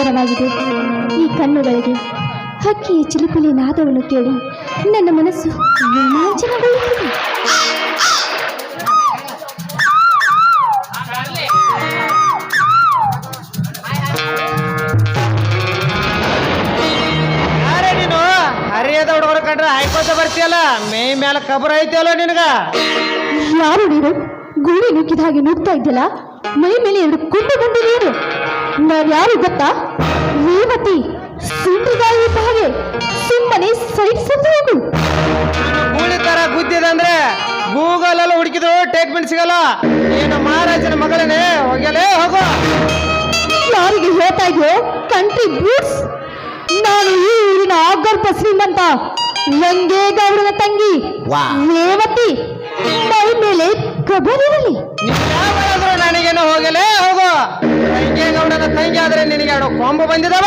ಸುಂದರವಾಗಿದೆ. ಈ ಕಣ್ಣುಗಳಿಗೆ ಹಕ್ಕಿಯ ಚಿಲಿಪಿಲಿ ನಾದವನ್ನು ಕೇಳಿ ನನ್ನ ಮನಸ್ಸು ರೋಮಾಂಚನಗೊಳ್ಳುತ್ತಿದೆ. ಯಾರೇ ನೀನು? ಹರಿಯದ ಹುಡುಗರು ಕಂಡ್ರೆ ಹಾಯ್ಕೋತ ಬರ್ತೀಯಲ್ಲ, ಮೇ ಮೇಲೆ ಕಬರ್ ಐತಿಯಲ್ಲ ನಿನಗ. ಯಾರು ನೀನು? ಗೂಳಿ ನುಗ್ಗಿದ ಹಾಗೆ ನುಗ್ತಾ ಇದ್ದಿಲ್ಲ. ಮೈ ಮೇಲೆ 2 ಕುಂಡು ಬಂದಿದ್ದೇನು? ನಾನು ಯಾರು ಗೊತ್ತಾ? ರೇವತಿ. ಸುಂಡಿಗಾಯಿ ಹಾಗೆ ಸುಮ್ಮನೆ ಸೈಡ್ ಸತ್ತು ಹೋಗು. ಗೂಳಿ ತರ ಗುದ್ದಿದಂದ್ರೆ ಗೂಗಲ್ ಅಲ್ಲಿ ಹುಡುಕಿದ್ರು ಟ್ರೀಟ್ಮೆಂಟ್ ಸಿಗಲ್ಲ. ಏನು ಮಹಾರಾಜನ ಮಗಳೇನೆ, ಹೋಗ್ಯಲೇ ಹೋಗು. ಯಾರಿಗೆ ಹೇಳ್ತಾ ಇದೆಯೋ ಕಂಟ್ರಿ ಬ್ರೂಟ್ಸ್? ನಾನು ಈ ಊರಿನ ಆಗರ್ಭ ಶ್ರೀಮಂತ ರಂಗೇಗೌಡನ ತಂಗಿ ರೇವತಿ. ಮೈ ಮೇಲೆ ಕಬರಿರಲಿ. ಯಾವಾಗಾದ್ರೂ ನನಗೇನು ಹೋಗಲೇ ಹೋಗು. ರಂಗೇಗೌಡನ ತಂಗಿ ಆದ್ರೆ ನಿನಗೆ 2 ಕೊಂಬು ಬಂದಿದವ.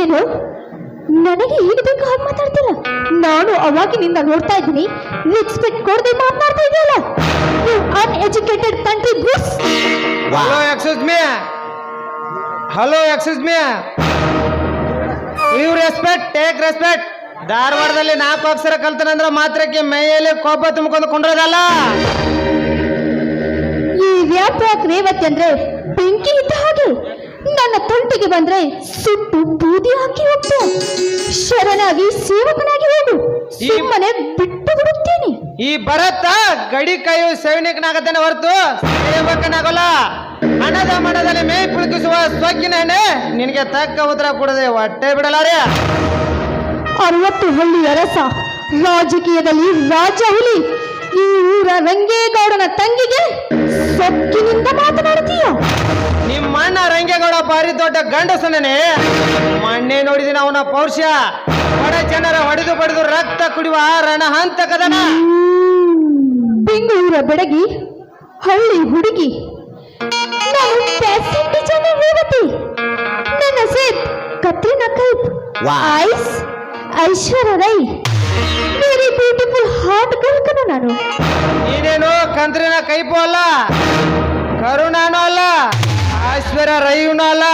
ಏನು ನನಗೆ ಈಗ ಬೇಕು ಹಾಗೆ ಮಾತಾಡ್ತಿಲ್ಲ? ನಾನು ಅವಾಗಿನಿಂದ ನೋಡ್ತಾ ಇದ್ದೀನಿ, ರೆಸ್ಪೆಕ್ಟ್ ಕೊಡದೆ ಮಾತನಾಡ್ತಾ ಇದೆಯಲ್ಲ. Uneducated country brutes. Hello excuse me, hello excuse me, you respect, take respect. ಧಾರವಾಡದಲ್ಲಿ 4 ಅಕ್ಷರ ಕಲ್ತನಂದ್ರ ಮಾತ್ರಕ್ಕೆ ಮೈಯಲ್ಲಿ ಕೋಪ ತುಂಬಿಕೊಂಡು ಕೊಂಡ್ರದಲ್ಲ. ಈ ವ್ಯಾಪಾರ ರೇವತಿ ಅಂದ್ರೆ ಬೆಂಕಿ ಇದ್ದ ಹಾಗೆ. ನನ್ನ ತೊಂಟಿಗೆ ಬಂದ್ರೆ ಸುಟ್ಟು ಬೂದಿ ಹಾಕಿ ಹೋಗ್ತು. ಶರಣಾಗಿ ಸೇವಕನಾಗಿ ಹೋಗು, ಸುಮ್ಮನೆ ಬಿಟ್ಟು ಬಿಡುತ್ತೇನೆ. ಈ ಭರತ ಗಡಿ ಕಾಯು ಸೈನಿಕನಾಗತ್ತೇನೆ ಹೊರತು ಸೇವಕನಾಗಲ್ಲ. ಹಣದ ಮಣದಲ್ಲಿ ಮೇ ಪುಳುಕಿಸುವ ಸೊಕ್ಕಿನ ಎಣ್ಣೆ ನಿನಗೆ ತಕ್ಕ ಉತ್ತರ ಕೊಡದೆ ಹೊಟ್ಟೆ ಬಿಡಲಾರೆ. 60 ಹಳ್ಳಿಯ ರಸ, ರಾಜಕೀಯದಲ್ಲಿ ರಾಜ ಹುಲಿ. ಈ ಊರ ರಂಗೇಗೌಡನ ತಂಗಿಗೆ ಸೊಕ್ಕಿನಿಂದ ಮಾತನಾಡ್ತೀಯ? ನಿಮ್ಮ ಅಣ್ಣ ರಂಗೇಗೌಡ ಭಾರಿ ದೊಡ್ಡ ಗಂಡಸನೇ. ಮಣ್ಣೆ ನೋಡಿದಿನ ಅವನ ಪೌರುಷ. ಬಡ ಜನರ ಹೊಡೆದು ಬಡಿದು ರಕ್ತ ಕುಡಿಯುವ ರಣಹಂತಕದನ. ಬೆಂಗಳೂರ ಬೆಡಗಿ, ಹಳ್ಳಿ ಹುಡುಗಿ. ನಾನು ಫ್ಯಾಷನ್ ಡಿಸೈನರ್ ರೇವತಿ. ನನ್ನ ಸೇತ್ ಕತ್ರಿನಾ ಕೈಫ್, ಐಸ್ Aishwarya Rai. Very beautiful heart girl ಕಣ ನಾನು. ನೀನೇನು ಕಂತ್ರಿನ ಕೈಪು ಅಲ್ಲ, ಕರುಣಾನು ಅಲ್ಲ, ಐಶ್ವರ್ಯ ರೈಯುನೂ ಅಲ್ಲ.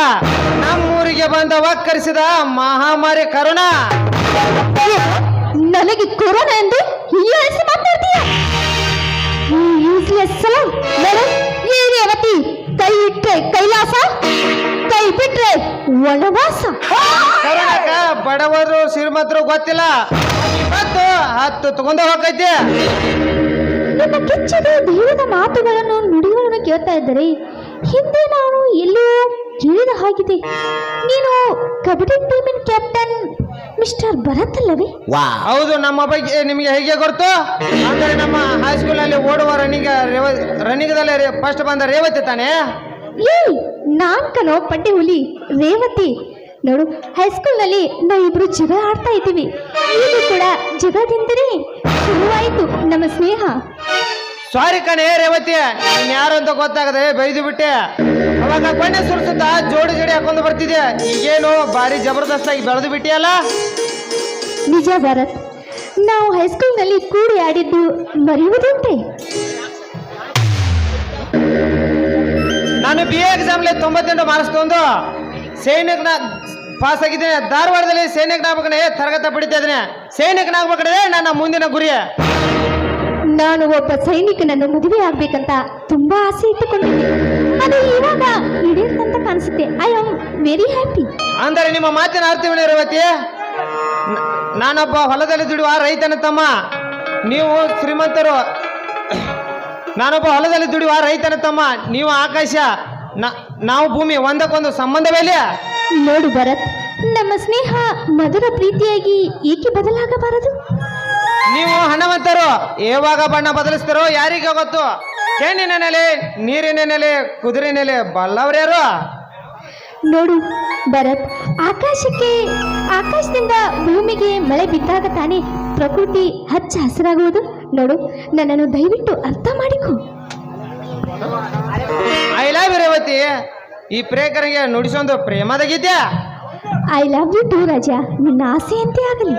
ನಮ್ಮೂರಿಗೆ ಬಂದ ಒಕ್ಕರಿಸಿದ ಮಹಾಮಾರಿ ಕರುಣ. ನನಗೆ ಕೊರೋನಾ ಎಂದು ಹೀಯಾಳಿಸಿ ಮಾತಾಡ್ತೀಯ? ಈ ರೇವತಿ, ಕೈ ಇಟ್ರೆ ಕೈಲಾಸ, ಕೈ ಬಿಟ್ರೆ ವನವಾಸ. ಕರುಣಕ ಬಡವರು ಶ್ರೀಮಂತರು ಗೊತ್ತಿಲ್ಲ. ಇವತ್ತು 10 ತಗೊಂಡ ಹೋಗೈತಿ. ನಿಮ್ಮ ಕಿಚ್ಚದ ದೈವದ ಮಾತುಗಳನ್ನು ನುಡಿಗಳನ್ನು ಕೇಳ್ತಾ ಇದ್ದರೆ ಹಿಂದೆ ನಾನು ಎಲ್ಲೋ ಕೇಳಿದ ಹಾಗಿದೆ. ನೀನು ಕಬಡ್ಡಿ ಟೀಮಿನ ಕ್ಯಾಪ್ಟನ್ ಮಿಸ್ಟರ್ ಭರತ್ ಅಲ್ಲವೇ? ಹೌದು. ನಮ್ಮ ಬಗ್ಗೆ ನಿಮಗೆ ಹೇಗೆ ಗೊತ್ತು? ಅಂದರೆ ನಮ್ಮ ಹೈಸ್ಕೂಲ್ ನಲ್ಲಿ ಓಡುವ ರನ್ನಿಂಗದಲ್ಲಿ ಫಸ್ಟ್ ಬಂದ ರೇವತಿ ತಾನೇ? ನಾನ್ ಕನೋ ಪಡ್ಡೆ ಹುಲಿ ರೇವತಿ. ನೋಡು, ಹೈಸ್ಕೂಲ್ನಲ್ಲಿ ನಾವಿಬ್ರು ಜಗಳ ಆಡ್ತಾ ಇದ್ದೀವಿ. ಈಗ ಕೂಡ ಜಗಳದಿಂದಲೇ ಶುರುವಾಯಿತು ನಮ್ಮ ಸ್ನೇಹ. ಸಾರಿ ಕಣೆ ರೇವತಿ, ನೀನ್ ಯಾರು ಅಂತ ಗೊತ್ತಾಗದೆ ಬೈದು ಬಿಟ್ಟೆ. ಅವಾಗ ಬಣ್ಣೆ ಸುರಿಸುತ್ತಾ ಜೋಡಿ ಜೋಡಿ ಹಾಕೊಂಡು ಬರ್ತಿದ್ದೆ. ಈಗೇನು ಭಾರಿ ಜಬರ್ದಸ್ತಾಗಿ ಬೆಳೆದು ಬಿಟ್ಟಿಯಲ್ಲ. ನಿಜ ಭರತ್, ನಾವು ಹೈಸ್ಕೂಲ್ನಲ್ಲಿ ಕೂಡಿ ಆಡಿದ್ದು ಮರೆಯುವುದುಂಟೆ? ನಾನು BA ಎಕ್ಸಾಮ್ಲಿ 98 ಮಾರ್ಕ್ಸ್ ತಗೊಂಡು ಸೈನಿಕನ ಪಾಸ್ ಆಗಿದ್ದೇನೆ. ಧಾರವಾಡದಲ್ಲಿ ಸೈನಿಕನಾಗಬೇಕನೆ ತರಗತಿ ಪಡಿತಾ ಇದ್ದೇನೆ. ಸೈನಿಕನಾಗಬೇಕಂದ್ರೆ ನನ್ನ ಮುಂದಿನ ಗುರಿ. ನಾನು ಒಬ್ಬ ಸೈನಿಕನನ್ನು ಮದುವೆ ಆಗ್ಬೇಕಂತ ತುಂಬಾ ಆಸೆ ಇಟ್ಟುಕೊಂಡಿದ್ದೆ. ಅದು ಇವಾಗ ಈಡೇರ್ತಂತ ಕಾಣಿಸುತ್ತೆ. I am very happy. ಅಂದರೆ ನಿಮ್ಮ ಮಾತಿನ ಅರ್ಥವೇನು ರೇವತಿ? ನಾನೊಬ್ಬ ಹೊಲದಲ್ಲಿ ದುಡಿಯುವ ರೈತನ ತಮ್ಮ, ನೀವು ಶ್ರೀಮಂತರು. ನಾನೊಬ್ಬ ಹೊಲದಲ್ಲಿ ದುಡಿಯುವ ರೈತನ ತಮ್ಮ, ನೀವು ಆಕಾಶ, ನಾವು ಭೂಮಿ. ಒಂದಕ್ಕೊಂದು ಸಂಬಂಧವಿಲ್ಲ. ನೋಡು ಭರತ್, ನಮ್ಮ ಸ್ನೇಹ ಮಧುರ ಪ್ರೀತಿಯಾಗಿ ಏಕೆ ಬದಲಾಗಬಾರದು? ನೀವು ಹಣವಂತರು, ಯಾವಾಗ ಬಣ್ಣ ಬದಲಿಸ್ತಾರೋ ಯಾರಿಗೆ ಗೊತ್ತು? ಹೆಣ್ಣಿನ ನೆಲೆ, ನೀರಿನ ನೆಲೆ, ಕುದುರೆ ನೆಲೆ ಬಲ್ಲವ್ರ್ಯಾರು? ನೋಡು ಭರತ್, ಆಕಾಶದಿಂದ ಭೂಮಿಗೆ ಮಳೆ ಬಿದ್ದಾಗ ತಾನೇ ಪ್ರಕೃತಿ ಹಚ್ಚ ಹಸಿರಾಗುವುದು. ನೋಡು, ನನ್ನನ್ನು ದಯವಿಟ್ಟು ಅರ್ಥ ಮಾಡಿಕೊ. I love you Revathi. ಈ ಪ್ರೇಕರಿಗೆ ನುಡಿಸೊಂದು ಪ್ರೇಮದ ಗೀತೆ. I love you too Raja. ನಿನ್ನ ಆಸೆಯಂತೆ ಆಗಲಿ.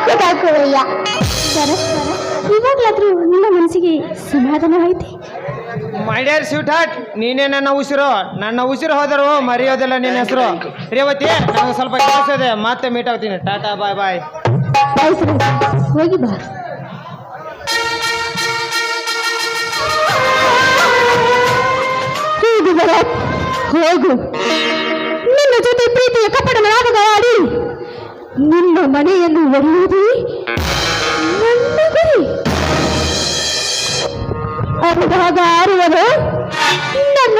ಸಾಕೋದಾಕೋಯ್ಯ ಶರತ್ ಇವಾಗ್ಲಾದ್ರೂ ನಿಮ್ಮ ಮನಸ್ಸಿಗೆ ಸಮಾಧಾನ ಐತಿ ಮೈ ಡಿಯರ್ ಸ್ವೀಟ್ ಹಾರ್ಟ್, ನೀನೇ ನನ್ನ ಉಸಿರು ಹೋದರು ಮರೆಯೋದಿಲ್ಲ ನಿನ್ನ ಹೆಸರು. ರೇವತಿ, ನನಗೆ ಸ್ವಲ್ಪ ಕೆಲಸ ಇದೆ, ಮತ್ತೆ ಮೀಟ್ ಆಗ್ತೀನಿ. ಟಾಟಾ, ಬಾಯ್ ಬಾಯ್. ಆಯ್ತು ಹೋಗಿ ಬಾ. ಹೋಗು ಭರತ್, ಹೋಗು. ನಿನ್ನ ಜೊತೆ ಪ್ರೀತಿಯ ಕಪಟ ನಾಟಕ ಆಡಿ ನಿನ್ನ ಮನೆಯನ್ನು ಒಡೆಯುವುದೇ ನನ್ನ ಗುರಿ. ಅನುಭಾಗ ಆರುವುದು ನನ್ನ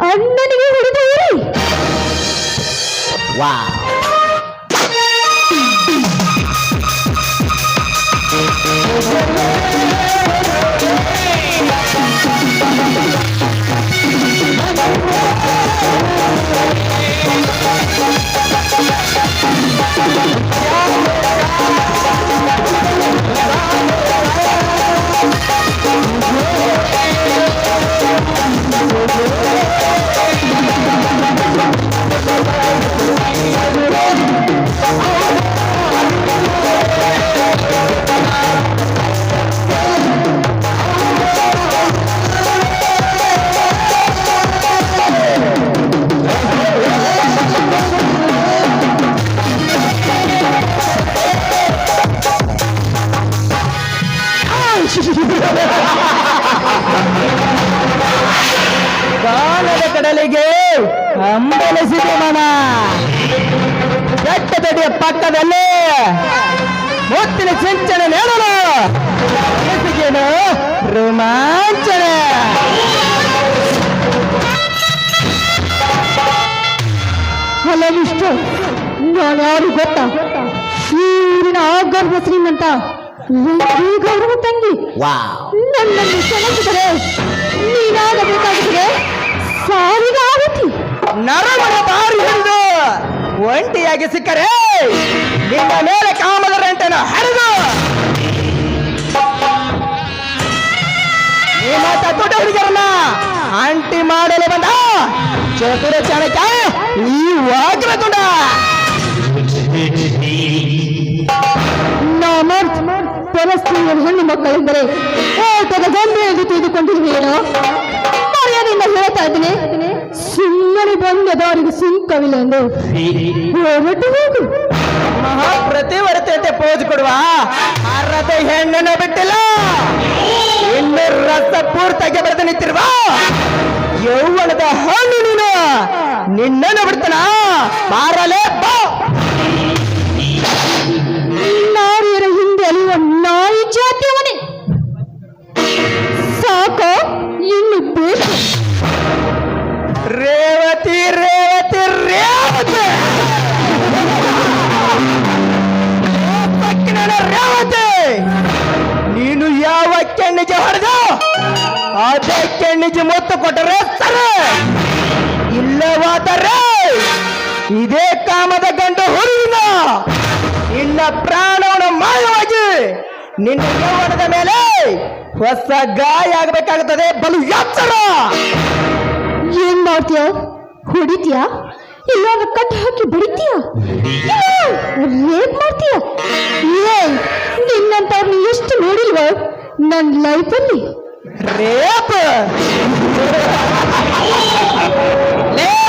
ಅಣ್ಣನಿಗೆ ಹಿಡಿದು ಉರಿ. ಕಾಲದ ಕಡಲಿಗೆ ಹಂಬಲಿಸಿದೆ ಮನ. ಬೆಟ್ಟದಡಿಯ ಪಕ್ಕದಲ್ಲಿ ಮುತ್ತಿನ ಸಿಂಚನ ನೇಡಲು ಮನಸ್ಸಿಗೇನು ರೋಮಾಂಚನ. ಅಲ್ಲ ವಿಷ್ಣು, ನಾನು ಯಾರು ಗೊತ್ತಾ? ಊರಿನ ಗರ್ಭ ಶ್ರೀಮಂತ ಗೌರವ ತಂಗಿ. ನನ್ನನ್ನು ಸೆಳೆಸಿದರೆ ನೀನಾಗಬೇಕಾಗಿದ್ರೆ ಸಾವಿರ ಆವತಿ. ನರಮಣ ಬಾರಿ ಹಿಡಿದು ಒಂಟಿಯಾಗಿ ಸಿಕ್ಕರೆ ನಿನ್ನ ಮೇಲೆ ಕಾಮದ ರೆಂಟನ್ನು ಹರಿದು ನಿಮ್ಮ ದೊಡ್ಡ ಹುಡುಗರನ್ನ ಅಂಟಿ ಮಾಡಲು ಬಂದ ಚತುರ ಚಾಣಕ್ಯ ಈ ವಾಗ್ರತುಂಡ. ಪರಸ್ತ್ರೀಯ ಹೆಣ್ಣು ಮಕ್ಕಳೆಂದರೆ ಓಟದ ಗೊಂಬೆ ಎಂದು ತಿಳಿದುಕೊಂಡಿರುವೇನೋ? ಮರ್ಯಾದೆಯಿಂದ ಹೇಳ್ತಾ ಇದ್ದೀನಿ, ಸುಮ್ಮನೆ ಬಂದದವರಿಗೆ ಸುಂಕವಿಲ್ಲ ಎಂದು ಹೊರಟು ಹೋಗು. ಮಹಾಪ್ರತಿವರ್ತಿಯಂತೆ ಪೋಜ್ ಕೊಡುವ ಅರ್ಹತೆ ಹೆಣ್ಣನ್ನು ಬಿಟ್ಟಿಲ್ಲ. ಇನ್ನು ರಸ ಪೂರ್ತಿಯಾಗಿ ಬೆಳೆದು ನಿಂತಿರುವ ಯೌವನದ ಹಣ್ಣು ನೀನು. ನಿನ್ನನ್ನು ಬಿಡ್ತಾನ ಬಾರಲೇ ಬಾ. ನಾರಿಯರ ಹಿಂದೆ ಅಲಿಯುವ ನಾಯಿ ಜಾತಿಯವನೇ ಸಾಕು, ಇನ್ನು ಬೇಕು. ರೇವತಿ ರೇವತಿ ರೇವತಿ ರೇವತಿ, ನೀನು ಯಾವ ಕೆಣ್ಣಿಗೆ ಹೊಡೆದು ಅದೇ ಕೆಣ್ಣಿಗೆ ಮುತ್ತು ಕೊಟ್ಟರೆ ಸರಿ, ಇಲ್ಲವಾದರೆ ಇದೇ ಕಾಮದ ಗಂಡು ಹುಡುಗಿನ ನಿನ್ನ ಪ್ರಾಣವನ್ನು ಮಾಯವಾಗಿ ನಿನ್ನ ಯೌವನದ ಮೇಲೆ ಹೊಸ ಗಾಯ ಆಗಬೇಕಾಗುತ್ತದೆ. ಬಲು ಎಚ್ಚರ. ಏನ್ ಮಾಡ್ತೀಯ? ಹೊಡಿತೀಯ? ಇಲ್ಲ ಕಟ್ಟು ಹಾಕಿ ಬಡಿತೀಯ? ರೇಪ್ ಮಾಡ್ತೀಯ? ನಿನ್ನಂತವ್ರನ್ನ ಎಷ್ಟು ನೋಡಿಲ್ವ ನನ್ನ ಲೈಫಲ್ಲಿ? ರೇಪ್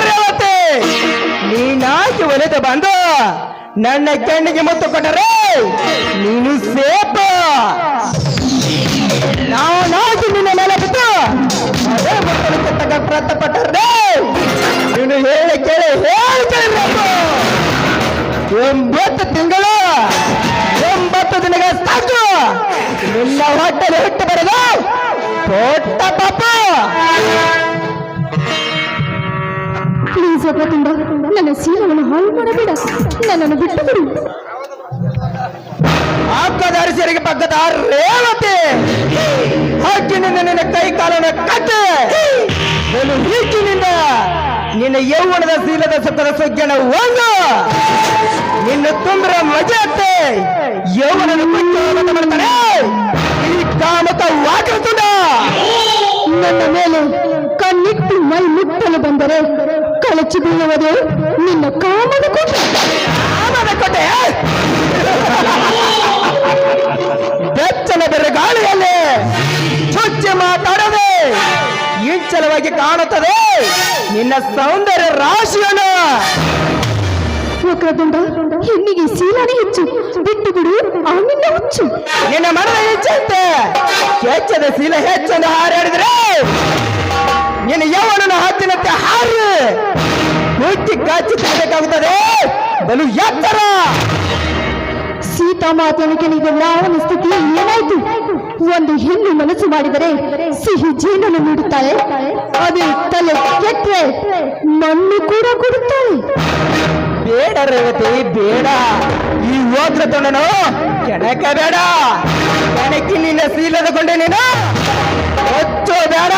ರೇವತಿ, ನೀನಾಗಿ ಒಲೆದು ಬಂದು ನನ್ನ ಕಣ್ಣಿಗೆ ಮುತ್ತು ಕೊಟ್ಟರೆ ನೀನು ಸೇಪ. ನಾನಾಗಿ ನಿನ್ನ ಮೇಲೆ ಬಿದ್ದು ಅದೇ ಮುತ್ತಲಿಕ್ಕೆ ತಗ ಪ್ರಯತ್ನಪಟ್ಟರೆ ನೀನು ಹೇಳಿ ಕೇಳಿ ಹೇಳ್ತಿರಬೇಕು. 9 ತಿಂಗಳು 9 ದಿನಗಳ ಸಾಕು ನಿನ್ನ ಹೊಟ್ಟೆಲಿ ಹುಟ್ಟು ಬರಲು ಪೊಟ್ಟ ಪಾಪ. ಪ್ಲೀಸ್ ಅಪ್ಪ, ತುಂಬ ನನ್ನ ಸೀಲವನ್ನು ಹಾಳು ಮಾಡಬೇಡ, ನನ್ನನ್ನು ಬಿಟ್ಟು ಬಿಡು. ಅಕ್ಕದಾರಿಸರಿಗೆ ಪಕ್ಕದ ರೇವತಿ ಹಾಕಿ ನಿನ್ನ ಕೈ ಕಾಲನ್ನು ಕಟ್ಟಿ ಹೀಚಿನಿಂದ ನಿನ್ನ ಯೌವನದ ಶೀಲದ ಸುಖದ ಸುಗ್ಗಿನ ಒಂದು ನಿನ್ನ ತುಂಬಿರ ಮಜತೆ ಯೌವನದ ಮಾಡ್ತಾನೆ ಈ ಕಾಮಕ ವಾಕರ್ತುಂಡ. ನನ್ನ ಮೇಲೆ ಕಣ್ಣಿಟ್ಟು ಮೈ ಮುಟ್ಟಲು ಬಂದರೆ ಕಳಚಿ ಬೀಳುವುದು ನಿನ್ನ ಕಾಮದ ಕೋಟೆ. ಕಾಮದ ಕೋಟೆ ಚಂಚಲವಾಗಿ ಕಾಣುತ್ತದೆ ನಿನ್ನ ಸೌಂದರ್ಯ ರಾಶಿಯನ್ನು. ವಕ್ರತುಂಡ, ಹೆಣ್ಣಿಗೆ ಶೀಲನೇ ಹೆಚ್ಚು, ಬಿಟ್ಟು ಬಿಡು ಅವನಿಂದ ಹುಚ್ಚು. ನಿನ್ನ ಮನದ ಹೆಚ್ಚಂತೆ ಕೆಚ್ಚದ ಶೀಲ ಹೆಚ್ಚೆಂದು ಹಾರಾಡಿದ್ರೆ ನಿನ್ನ ಯೌವನನ ಹತ್ತಿನಂತೆ ಹಾರಿ ಹುಟ್ಟಿ ಕಚ್ಚಿ ತಿನ್ನಬೇಕಾಗುತ್ತದೆ ಬಲು ಎತ್ತರ. ಸೀತಾ ಮಾತೆಯನ್ನು ಕೇಳಿದ ರಾವಣ ಸ್ಥಿತಿ ಏನಾಯ್ತು? ಒಂದು ಹೆಣ್ಣು ಮನಸ್ಸು ಮಾಡಿದರೆ ಸಿಹಿ ಜೇನನ್ನು ನೀಡುತ್ತಾಳೆ, ಅದೇ ತಲೆ ಕೆಟ್ಟರೆ ಮಣ್ಣು ಕೂಡ ಕೊಡುತ್ತಾಳೆ. ಬೇಡ ರೇವತಿ ಬೇಡ, ಈ ಹೋದ್ರ ತೊಂಡನು ಕೆಣಕ ಬೇಡ, ಕೆಣಕಿ ನಿನ್ನ ಶೀಲದ ಕೊಂಡೆ ನೀನು ಹೊಚ್ಚೋ ಬೇಡ.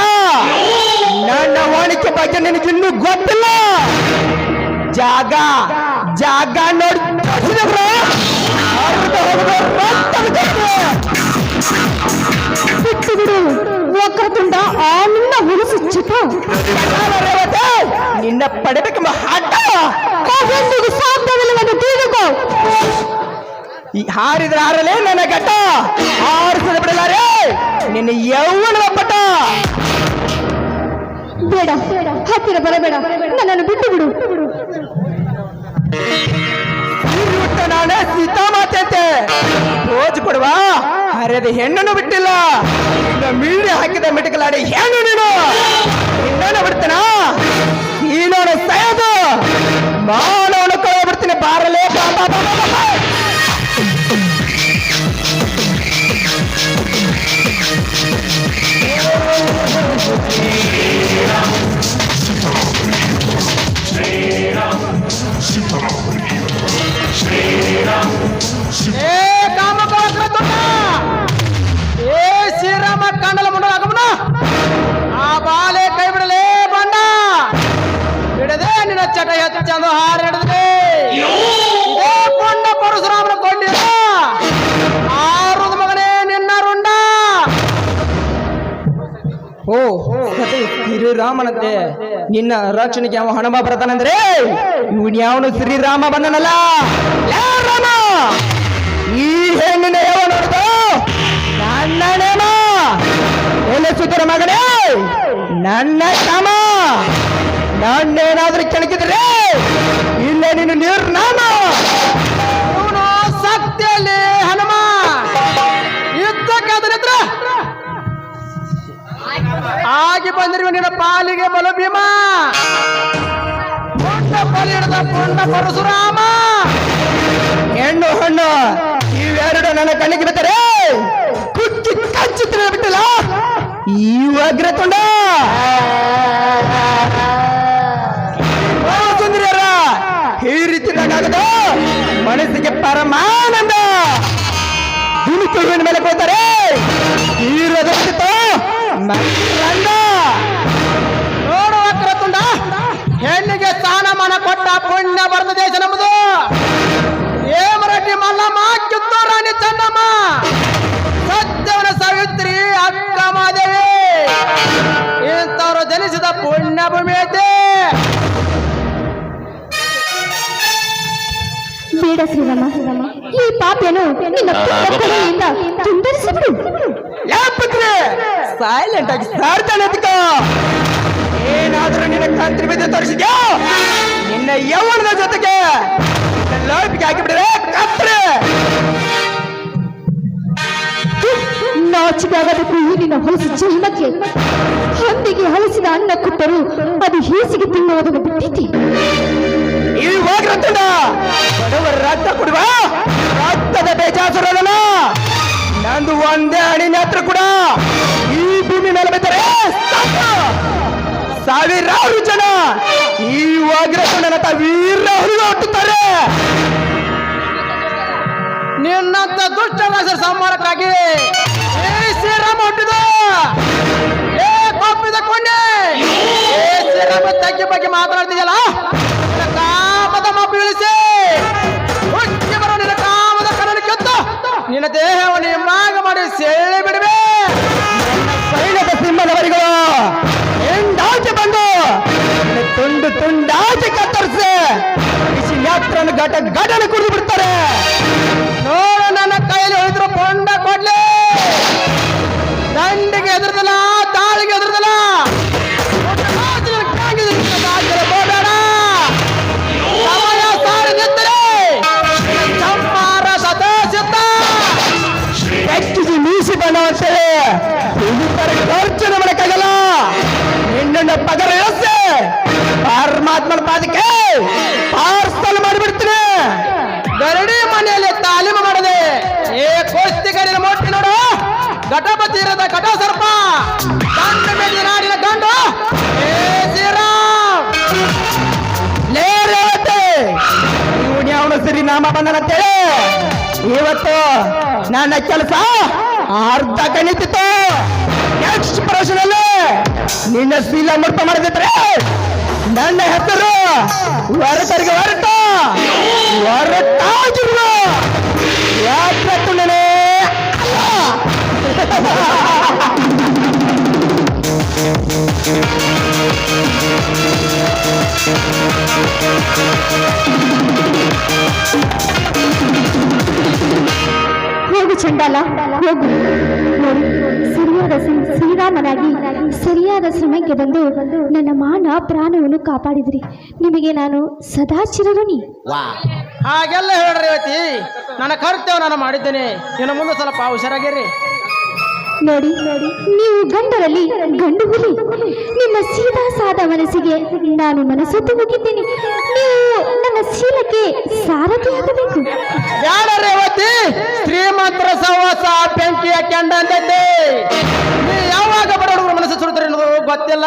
ನನ್ನ ವಾಣಿಜ್ಯ ಬಗ್ಗೆ ನಿನಗಿನ್ನೂ ಗೊತ್ತಿಲ್ಲ. ಜಾಗ ಜಾಗ ನೋಡಿ ಬಿಟ್ಟು ಬಿಡು ವಕ್ರತುಂಡ, ಆ ನಿನ್ನ ಹುಲಸು ಚಿತ ನಿನ್ನ ಪಡೆಬೇಕೆಂಬ ಹಠ ಎಂದಿಗೂ ಸಾಧ್ಯವಿಲ್ಲವೆಂದು ತಿಳಿದುಕೋ. ಈ ಹಾರಿದ್ರೆ ಹಾರಲೇ ನನ್ನ ಘಟ್ಟ, ಹಾರಿಸದ ಬಿಡಲಾರೆ ನಿನ್ನ ಯೌವನದ ಪಟ. ಬೇಡ, ಹತ್ತಿರ ಬರಬೇಡ, ನನ್ನನ್ನು ಬಿಟ್ಟು ಬಿಡು. ಬಿಟ್ಟ ನಾನೇ ಸೀತಾ ಮಾತೆ ರೋಜ್ ಕೊಡುವ ಹರಿಯದ ಹೆಣ್ಣನ್ನು ಬಿಟ್ಟಿಲ್ಲ. ಇನ್ನ ಮೀಡಿ ಹಾಕಿದ ಮಿಟಕಲಾಡಿ ಹೆಣ್ಣು ನೀನು ನಿನ್ನನ್ನು ಬಿಡ್ತೇನ ನೀನೋನ ಸಯದು ಮಾನವನು ಕಳೆ ಬಿಡ್ತೀನಿ ಬಾರಲೇ ಬಾಬಾ ಬಾಬಾ. ಏ ಕಾಮಕ ವಕ್ರತುಂಡ, ಏ ಶ್ರೀರಾಮ ಕಾಂಡಲ ಮುಂಡಲಾಗಮನ, ಆ ಬಾಲೆ ಕೈ ಬಿಡಲೇ ಬಂಡ, ಬಿಡದೆ ನಿನ್ನ ಚಟ ಹೆಚ್ಚಂದು ಹಾರಿಡಿದ್ರೆ ಇದೇ ಕೊಂಡ ಪರಶುರಾಮನ ಕೊಂಡಿರ ಆರುದ ಮಗನೇ ನಿನ್ನ ರುಂಡ. ಓ ಸತಿ ಶ್ರೀರಾಮನಂತೆ ನಿನ್ನ ರಕ್ಷಣೆಗೆ ಯಾವ ಹಣಮ ಬರ್ತಾನಂದ್ರೆ ಇವನ್ ಯಾವನು ಶ್ರೀರಾಮ ಬಂದನಲ್ಲ. ಲೇ ರಾಮ, ಈ ಹೆಣ್ಣಿನ ಯಾವ ನೋಡುದು ನನ್ನ ನೇಮ ಎಲ್ಲ ಸುತರ ಮಗನೇ ನನ್ನ ಕಾಮ. ನನ್ನೇನಾದ್ರೂ ಕೆಣಕಿದ್ರೆ ಇಲ್ಲೇ ನೀನು ನಿರ್ನಾಮ. ಇವನು ಸತ್ಯಲ್ಲಿ ಹನುಮ ಯುದ್ಧಕ್ಕೆ ಅದನಿದ್ರ ಆಗಿ ಬಂದಿರುವ ನಿನ್ನ ಪಾಲಿಗೆ ಬಲು ಭೀಮ, ಪುಂಡ ಬಲಿ ಹಿಡಿದ ಪುಂಡ ಪರಶುರಾಮ. ಹೆಣ್ಣು ಹಣ್ಣು ಇವೆರಡು ನನ್ನ ಕಣ್ಣಿಗೆ ಬಿಡ್ತಾರೆ, ಕುಕ್ಕಿ ಕಚ್ಚುತ್ತಿರ ಬಿಟ್ಟಿಲ್ಲ ಈ ವಗ್ರತುಂಡ. ಸುಂದರಿಯರ ಈ ರೀತಿ ನಗಾಗದು ಮನಸ್ಸಿಗೆ ಪರಮಾನಂದ. ದುಮಿತು ಹೂವಿನ ಮೇಲೆ ಕೂತಾರೆ ಹೀರೋದಿತ್ತು ಮಂದ. ನೋಡು ವಕ್ರತುಂಡ, ಹೆಣ್ಣಿಗೆ ಸ್ಥಾನಮಾನ ಕೊಟ್ಟ ಪುಣ್ಯ ಬರೆದ ದೇಶ ನಮ್ಮದು. ಏಮರಡ್ಡಿ ಮಲ್ಲಮ್ಮ, ಕಿತ್ತೂರು ರಾಣಿ ಚೆನ್ನಮ್ಮ, ಸತ್ಯವನ ಸಾವಿತ್ರಿ ಅಕ್ಕ ಮಾದೇವಿ ಇಂಥವ್ರು ಜನಿಸಿದ ಪುಣ್ಯ ಭೂಮಿ ಐತೆ. ಬೇಡ ಶ್ರೀರಾಮ, ಈ ಪಾಪೆಯನ್ನು ನಿನ್ನ ಪುಟ್ಟ ಕೊಲೆಯಿಂದ ತುಂಡರಿಸಿಬಿಡು. ಯಾಪತ್ರೆ ಸೈಲೆಂಟ್ ಆಗಿ ಸಾರ್ತಾನೆ ಅದಕ್ಕ. ಏನಾದ್ರೂ ನಿನ್ನ ಕಾಂತ್ರಿ ಬಿದ್ದು ತೋರಿಸಿದ್ಯಾ ನಿನ್ನ ಯೌವನದ ಜೊತೆಗೆ ಲೋಪಿಗೆ ಹಾಕಿಬಿಡ್ರೆ ಕತ್ರೆ. ನಾಚಿದಾಗದಕ್ಕೂ ಈ ನಿನ್ನ ಹೊಲಸು ಜೀವನಕ್ಕೆ ಹಂದಿಗೆ ಹಲಸಿದ ಅನ್ನ ಕೊಟ್ಟರು ಅದು ಹೇಸಿಗೆ ತಿನ್ನುವುದನ್ನು ಬಿಟ್ಟಿದ್ದೆ. ಈ ಹೋಗ್ರತ್ತದ ಬಡವರ ರಕ್ತ ಕೊಡುವ ರಕ್ತದ ಬೇಜಾಸುರದಲ್ಲ. ನಂದು ಒಂದೇ ಅಣಿನ ಹತ್ರ ಕೂಡ ಈ ಭೂಮಿ ಮೇಲೆ ಬಿದ್ದರೆ ಸಾವಿರಾರು ಜನ ಈ ವಗ್ರತುಂಡನ ವೀರ ಹುಡುಗ ಹುಟ್ಟುತ್ತಾರೆ. ನಿನ್ನಂತ ದುಷ್ಟ ರಾಜರ ಸಂಹಾರಕ್ಕಾಗಿ ಏ ಶ್ರೀರಾಮ ಹುಟ್ಟಿದ. ಏ ಕೋಪಿದ ಕೊಂಡೆ, ಏ ಶ್ರೀರಾಮ ತಗ್ಗಿ ಬಗ್ಗೆ ಮಾತನಾಡ್ತೀಯಲ್ಲ, ನಿನ್ನ ಕಾಮದ ಮಾಪು ಇಳಿಸಿ ಹುಟ್ಟಿ ಬರೋ ನಿನ್ನ ಕಾಮದ ಕಣ್ಣನ್ನು ಕಿತ್ತು ನಿನ್ನ ದೇಹವನ್ನು ಹಿಂಭಾಗ ಮಾಡಿ ಸೆಳ್ಳಿ ಬಿಡುವೆ. ಸೈನ್ಯದ ಸಿಂಹದವರಿಗಳು ಎಂದಾಚೆ ಬಂದು ತುಂಡು ತುಂಡಾಚೆ ಕತ್ತರಿಸಿ ಬಿಸಿ ಯಾತ್ರನ್ನು ಘಟ ಘಟನೆ ಕುಡಿದು ಬಿಡ್ತಾರೆ. ನೋಡು ನನ್ನ ಕೈಯಲ್ಲಿ ಉಳಿದ್ರು ಕೊಂಡ ಕೊಡ್ಲಿ, ದಂಡಿಗೆ ಎದುರದಲ್ಲ, ತಾಳಿಗೆ ಎದುರದಲ್ಲ, ಪಾರ್ಸಲ್ ಮಾಡಿಬಿಡ್ತೀನಿ. ಗರಡಿ ಮನೆಯಲ್ಲಿ ತಾಲೀಮು ಮಾಡದೆ ಏ ಕೋಸ್ತಿಗರಿನ ಮೊಟ್ಟಿ ನೋಡು, ಘಟಪತಿ ಇರದ ಘಟ ಸರ್ಪ ಗಂಡ ಮೇಲೆ ನಾಡಿನ ಗಂಡು ಏ ಶ್ರೀರಾಮ್. ಲೇ ರೇವತಿ, ಇವನು ಅವನು ಸರಿ ನಾಮ ಬಂದನಂತೇಳಿ ಇವತ್ತು ನನ್ನ ಕೆಲಸ ಅರ್ಧ ಕಣಿತಿತ್ತು. ನೆಕ್ಸ್ಟ್ ಪ್ರಶ್ನೆಯಲ್ಲಿ ನಿನ್ನ ಶೀಲ ಮುರ್ತ ಮಾಡಿದ್ರೆ ನನ್ನ ಹೆಸರು ಹೊರಟರಿಗೆ ಹೊರಟಾಗಿರು ಯಾಕೆ ನನಗೆ ಹೋಗು ಚಂಡಾಲ, ಹೋಗು. ನೋಡಿ, ಸರಿಯಾದ ಶ್ರೀರಾಮನಾಗಿ ಸರಿಯಾದ ಸಮಯಕ್ಕೆ ಬಂದು ನನ್ನ ಮಾನ ಪ್ರಾಣವನ್ನು ಕಾಪಾಡಿದ್ರಿ. ನಿಮಗೆ ನಾನು ಸದಾ ಚಿರಋಣಿ. ಹಾಗೆಲ್ಲ ಹೇಳ್ರಿ ರೇವತಿ, ನನ್ನ ಕರ್ತವ್ಯ ನಾನು ಮಾಡಿದ್ದೇನೆ. ಇನ್ನು ಮುಂದೆ ಸ್ವಲ್ಪ ಹುಷಾರಾಗಿರ್ರಿ. ನೋಡಿ, ನೀವು ಗಂಡರಲ್ಲಿ ಗಂಡು ಹುಲಿ. ನಿಮ್ಮ ಸೀದಾ ಸಾದ ಮನಸ್ಸಿಗೆ ನಾನು ಮನಸ್ಸೊತ್ತು ಹೋಗಿದ್ದೇನೆ. ನೀವು ನನ್ನ ಶೀಲಕ್ಕೆ ಸಾರಥಿ ಆಗಬೇಕು. ಯಾರ ರೇವತಿ, ಶ್ರೀಮಂತರ ಸಹವಾಸ ಬೆಂಕಿಯ ಕೆಂಡ ಅಂತೈತೆ. ನೀ ಯಾವಾಗ ಬಡ ಹುಡುಗರು ಮನಸ್ಸು ಸುಡ್ತಾರೆ ಅನ್ನೋದು ಗೊತ್ತಿಲ್ಲ.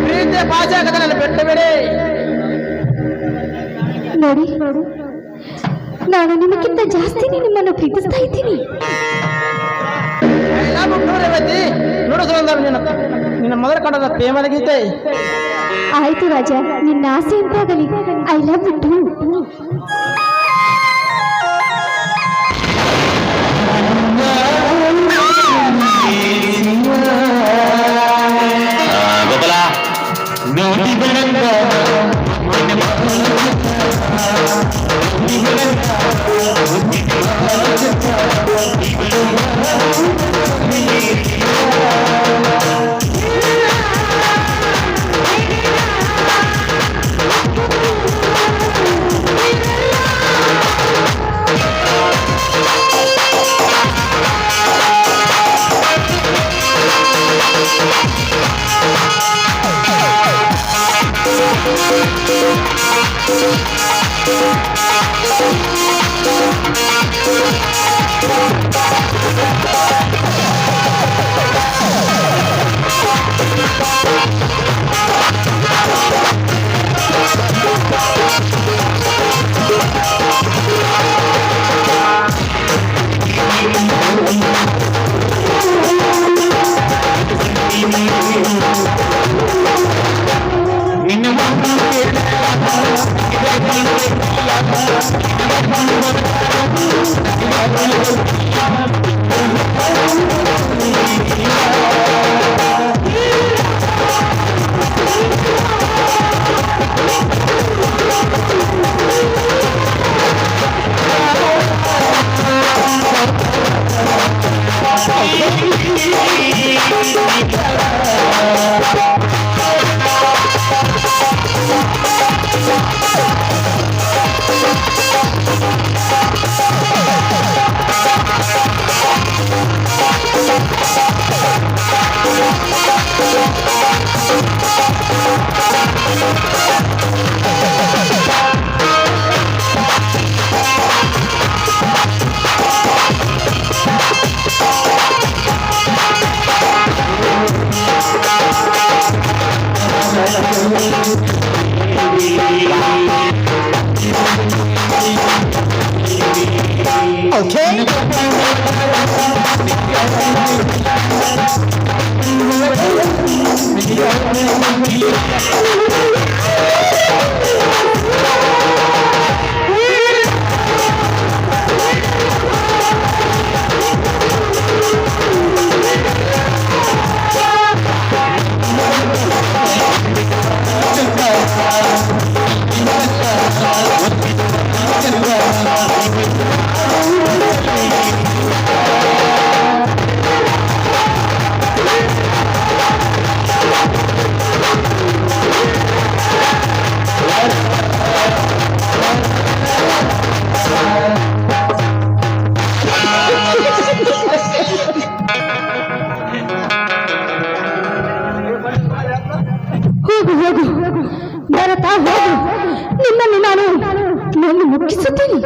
ಪ್ರೀತಿಯ ಭಾಷೆ ಆಗದ ನನ್ನ ಬೆಟ್ಟ ಬೇಡಿ. ನೋಡಿ, ನಾನು ನಿಮಗಿಂತ ಜಾಸ್ತಿನೇ ನಿಮ್ಮನ್ನು ಪ್ರೀತಿಸ್ತಾ ಇದ್ದೀನಿ. ರೇವತಿ ನೋಡು ಸುರಂದರ್, ನಿನ್ನ ಮೊದಲ ಕಂಡದ ಪ್ರೇಮದ ಗೀತೆ. ಆಯ್ತು ರಾಜ, ನಿನ್ನ ಆಸೆ ಎಂತಾಗಲಿ. I love you too. Gopala ನೋಡಿ ಬೆಳಂಗ Okay. ಭರತ ಹೋಗು, ನಿನ್ನನ್ನು ನಾನು ಮುಗಿಸುತ್ತೀನಿ.